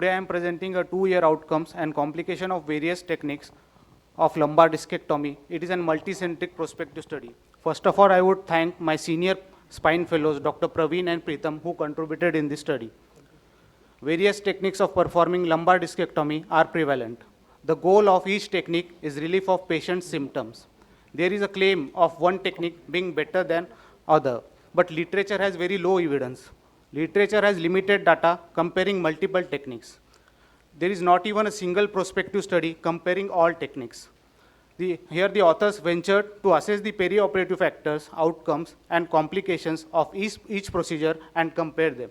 Today I am presenting a 2-year outcomes and complication of various techniques of lumbar discectomy. It is a multi-centric prospective study. First of all, I would thank my senior spine fellows, Dr. Praveen and Preetham, who contributed in this study. Various techniques of performing lumbar discectomy are prevalent. The goal of each technique is relief of patient's symptoms. There is a claim of one technique being better than other, but literature has very low evidence. Literature has limited data comparing multiple techniques. There is not even a single prospective study comparing all techniques. Here the authors ventured to assess the perioperative factors, outcomes, and complications of each procedure and compare them.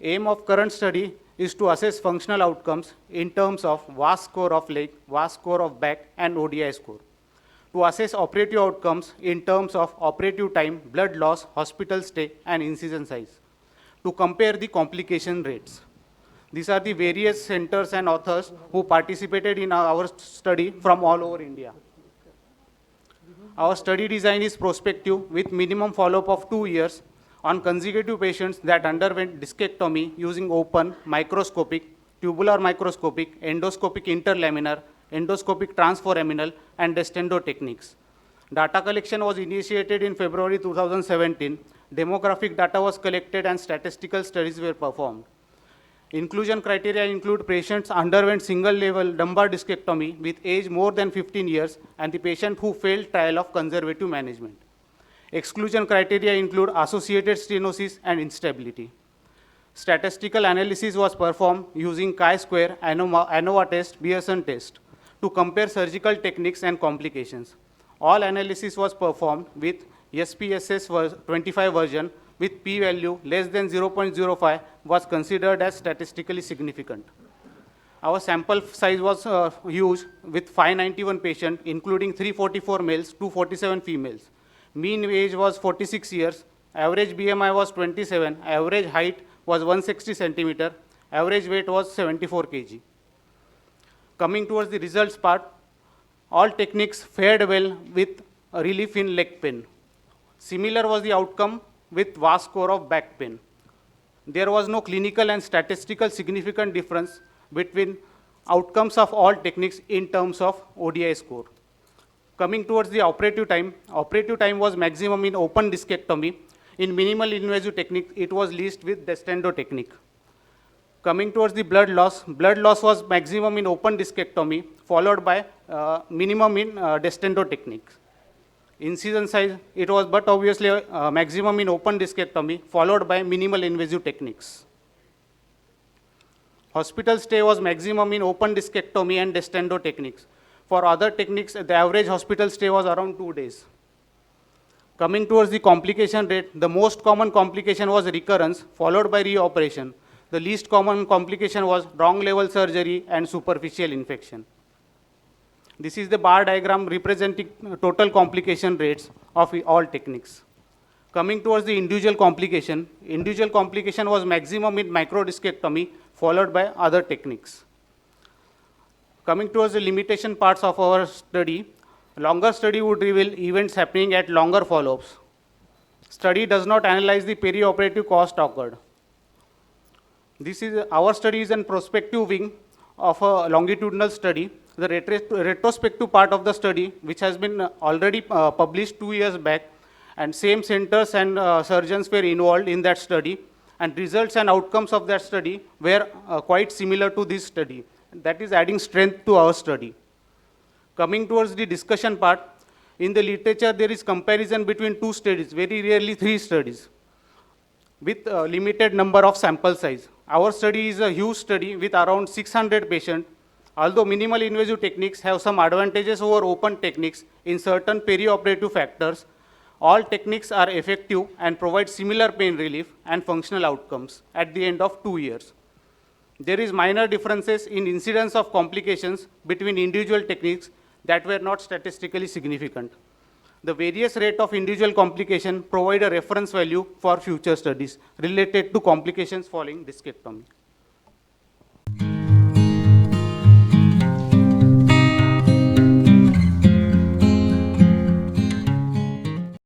Aim of current study is to assess functional outcomes in terms of VAS score of leg, VAS score of back, and ODI score. To assess operative outcomes in terms of operative time, blood loss, hospital stay, and incision size. To compare the complication rates. These are the various centers and authors who participated in our study from all over India. Our study design is prospective with minimum follow-up of 2 years on consecutive patients that underwent discectomy using open, microscopic, tubular microscopic, endoscopic interlaminar, endoscopic transforaminal, and Destendo techniques. Data collection was initiated in February 2017. Demographic data was collected and statistical studies were performed. Inclusion criteria include patients underwent single-level lumbar discectomy with age more than 15 years and the patient who failed trial of conservative management. Exclusion criteria include associated stenosis and instability. Statistical analysis was performed using chi-square, ANOVA test, Pearson test to compare surgical techniques and complications. All analysis was performed with SPSS 25 version with p-value less than 0.05 was considered as statistically significant. Our sample size was used with 591 patients, including 344 males, 247 females. Mean age was 46 years, average BMI was 27, average height was 160 centimeter, average weight was 74 kg. Coming towards the results part, all techniques fared well with relief in leg pain. Similar was the outcome with VAS score of back pain. There was no clinical and statistical significant difference between outcomes of all techniques in terms of ODI score. Coming towards the operative time was maximum in open discectomy. In minimal invasive technique, it was least with Destendo technique. Coming towards the blood loss was maximum in open discectomy, followed by minimum in Destendo techniques. Incision size, it was but obviously maximum in open discectomy, followed by minimal invasive techniques. Hospital stay was maximum in open discectomy and Destendo techniques. For other techniques, the average hospital stay was around 2 days. Coming towards the complication rate, the most common complication was recurrence, followed by reoperation. The least common complication was wrong level surgery and superficial infection. This is the bar diagram representing total complication rates of all techniques. Coming towards the individual complication was maximum in microdiscectomy, followed by other techniques. Coming towards the limitation parts of our study, longer study would reveal events happening at longer follow-ups. Study does not analyze the perioperative cost occurred. Our study is a prospective wing of a longitudinal study. The retrospective part of the study, which has been already published 2 years back, and same centers and surgeons were involved in that study, and results and outcomes of that study were quite similar to this study. That is adding strength to our study. Coming towards the discussion part, in the literature there is comparison between 2 studies, very rarely 3 studies, with a limited number of sample size. Our study is a huge study with around 600 patients. Although minimal invasive techniques have some advantages over open techniques in certain perioperative factors, all techniques are effective and provide similar pain relief and functional outcomes at the end of 2 years. There is minor differences in incidence of complications between individual techniques that were not statistically significant. The various rate of individual complication provide a reference value for future studies related to complications following discectomy.